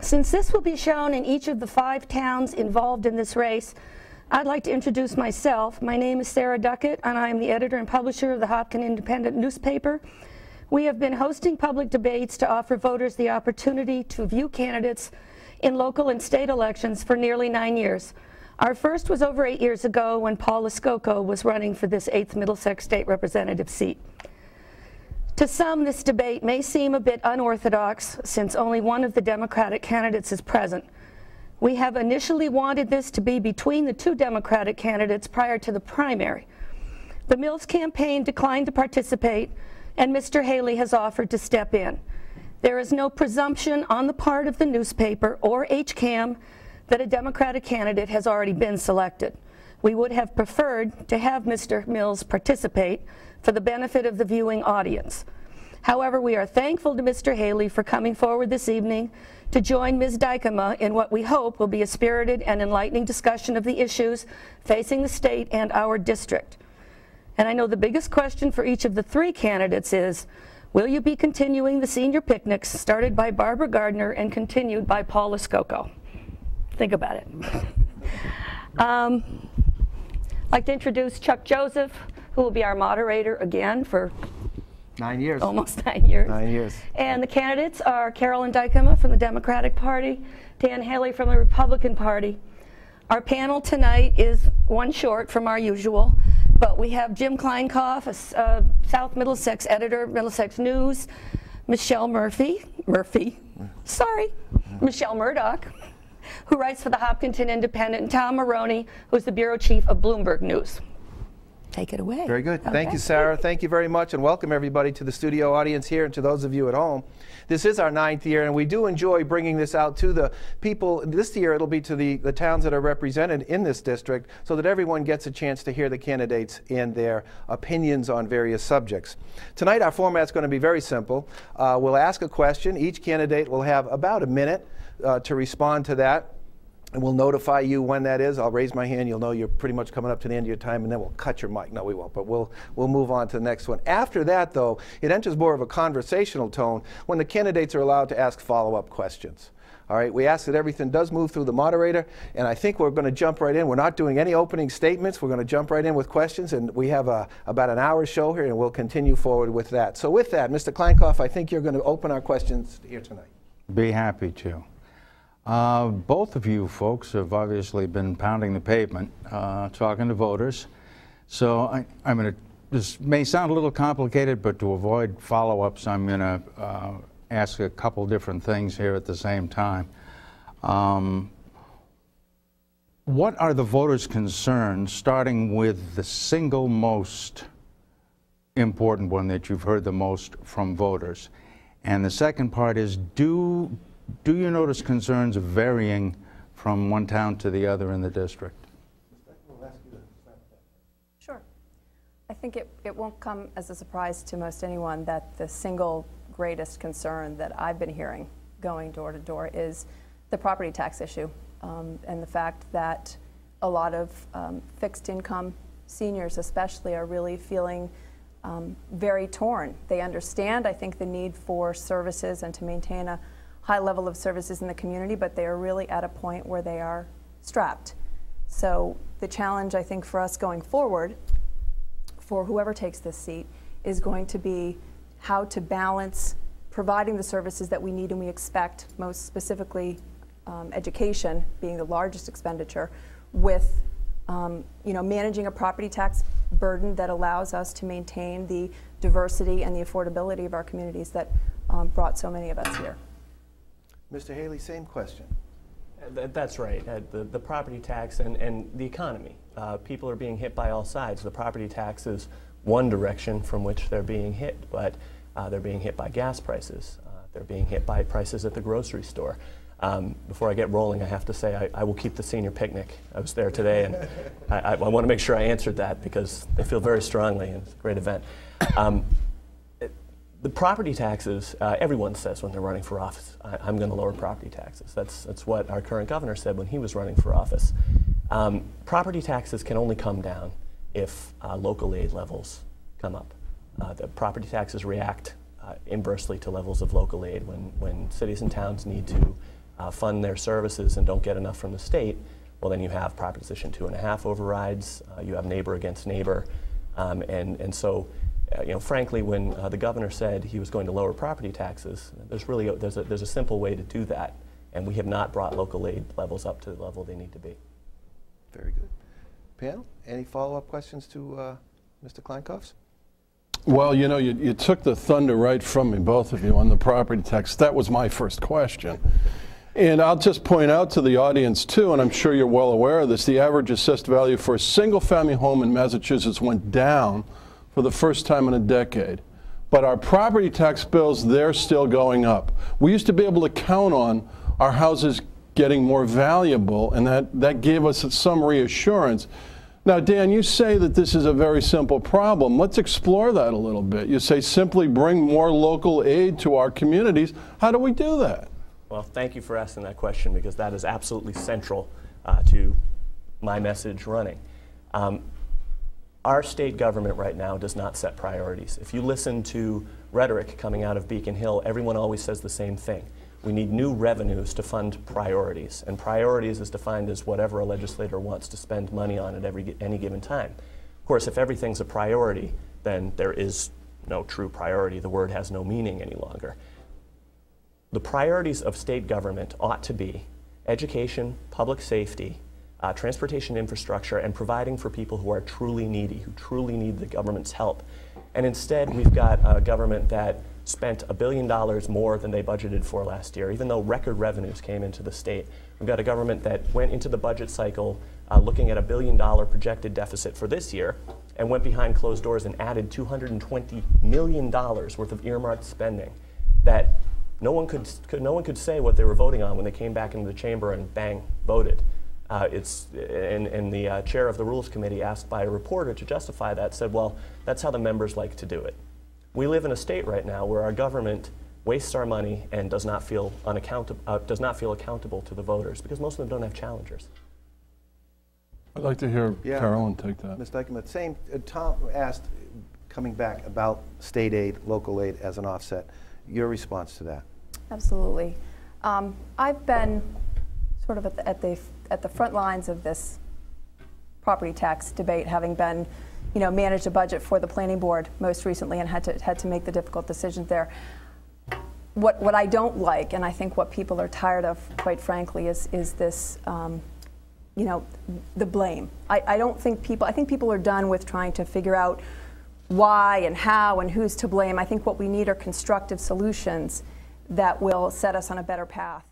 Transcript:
Since this will be shown in each of the 5 towns involved in this race, I'd like to introduce myself. My name is Sarah Duckett, and I am the editor and publisher of the Hopkins Independent newspaper. We have been hosting public debates to offer voters the opportunity to view candidates in local and state elections for nearly 9 years. Our first was over 8 years ago when Paul Escoco was running for this 8th Middlesex State Representative seat. To some, this debate may seem a bit unorthodox since only one of the Democratic candidates is present. We have initially wanted this to be between the 2 Democratic candidates prior to the primary. The Mills campaign declined to participate, and Mr. Haley has offered to step in. There is no presumption on the part of the newspaper or HCAM that a Democratic candidate has already been selected. We would have preferred to have Mr. Mills participate for the benefit of the viewing audience. However, we are thankful to Mr. Haley for coming forward this evening to join Ms. Dykema in what we hope will be a spirited and enlightening discussion of the issues facing the state and our district. And I know the biggest question for each of the 3 candidates is, will you be continuing the senior picnics started by Barbara Gardner and continued by Paul Escoco? Think about it. I'd like to introduce Chuck Joseph, who will be our moderator again for 9 years. Almost 9 years. 9 years. And the candidates are Carolyn Dykema from the Democratic Party, Dan Haley from the Republican Party. Our panel tonight is one short from our usual, but we have Jim Kleinkoff, a South Middlesex editor, Middlesex News, Michelle Michelle Murdoch, who writes for the Hopkinton Independent, and Tom Maroney, who's the bureau chief of Bloomberg News. Take it away. Very good. Okay. Thank you, Sarah. Thank you very much, and welcome everybody to the studio audience here and to those of you at home. This is our 9th year, and we do enjoy bringing this out to the people. This year it'll be to the towns that are represented in this district so that everyone gets a chance to hear the candidates and their opinions on various subjects. Tonight our format's going to be very simple. We'll ask a question. Each candidate will have about a minute to respond to that. And we'll notify you when that is. I'll raise my hand. You'll know you're pretty much coming up to the end of your time, and then we'll cut your mic. No, we won't, but we'll move on to the next one. After that, though, it enters more of a conversational tone when the candidates are allowed to ask follow-up questions. All right, we ask that everything does move through the moderator, and I think we're going to jump right in. We're not doing any opening statements. We're going to jump right in with questions, and we have about an hour show here, and we'll continue forward with that. So with that, Mr. Kleinkoff, I think you're going to open our questions here tonight. Be happy to. Both of you folks have obviously been pounding the pavement, talking to voters. So I'm going to, this may sound a little complicated, but to avoid follow-ups, I'm going to ask a couple different things here at the same time. What are the voters' concerns, starting with the single most important one that you've heard the most from voters? And the second part is, do you notice concerns varying from one town to the other in the district? Sure. I think it won't come as a surprise to most anyone that the single greatest concern that I've been hearing going door to door is the property tax issue, and the fact that a lot of fixed income seniors especially are really feeling very torn. They understand, I think, the need for services and to maintain a high level of services in the community, but they are really at a point where they are strapped. So the challenge, I think, for us going forward, for whoever takes this seat, is going to be how to balance providing the services that we need and we expect, most specifically education being the largest expenditure, with managing a property tax burden that allows us to maintain the diversity and the affordability of our communities that brought so many of us here. Mr. Haley, same question. That's right. The property tax and the economy. People are being hit by all sides. The property tax is one direction from which they're being hit, but they're being hit by gas prices. They're being hit by prices at the grocery store. Before I get rolling, I have to say I will keep the senior picnic. I was there today, and I want to make sure I answered that because they feel very strongly, and it's a great event. The property taxes, everyone says when they're running for office, I'm going to lower property taxes. That's what our current governor said when he was running for office. Property taxes can only come down if local aid levels come up. The property taxes react inversely to levels of local aid. When cities and towns need to fund their services and don't get enough from the state, well, then you have Proposition 2.5 overrides, you have neighbor against neighbor, and so, frankly, when the governor said he was going to lower property taxes, there's a simple way to do that, and we have not brought local aid levels up to the level they need to be. Very good. Panel, any follow-up questions to Mr. Kleinkopf? Well, you took the thunder right from me, both of you, on the property tax. That was my first question. And I'll just point out to the audience, too, and I'm sure you're well aware of this, the average assessed value for a single-family home in Massachusetts went down for the first time in a decade. But our property tax bills, they're still going up. We used to be able to count on our houses getting more valuable, and that gave us some reassurance. Now, Dan, you say that this is a very simple problem. Let's explore that a little bit. You say simply bring more local aid to our communities. How do we do that? Well, thank you for asking that question, because that is absolutely central to my message running. Our state government right now does not set priorities. If you listen to rhetoric coming out of Beacon Hill, everyone always says the same thing. We need new revenues to fund priorities, and priorities is defined as whatever a legislator wants to spend money on at any given time. Of course, if everything's a priority, then there is no true priority. The word has no meaning any longer. The priorities of state government ought to be education, public safety, transportation infrastructure, and providing for people who are truly needy, who truly need the government's help. And instead, we've got a government that spent $1 billion more than they budgeted for last year, even though record revenues came into the state. We've got a government that went into the budget cycle looking at $1 billion projected deficit for this year, and went behind closed doors and added $220 million worth of earmarked spending that no one could say what they were voting on when they came back into the chamber and bang, voted. And the chair of the Rules Committee, asked by a reporter to justify that, said, well, that's how the members like to do it. We live in a state right now where our government wastes our money and does not feel accountable to the voters, because most of them don't have challengers. I'd like to hear Carolyn take that. Ms. Dykema, same. Tom asked, coming back, about state aid, local aid as an offset. Your response to that? Absolutely. I've been sort of at the front lines of this property tax debate, having been, managed a budget for the planning board most recently and had to make the difficult decisions there. What I don't like, and I think what people are tired of, quite frankly, is this, the blame. I think people are done with trying to figure out why and how and who's to blame. I think what we need are constructive solutions that will set us on a better path.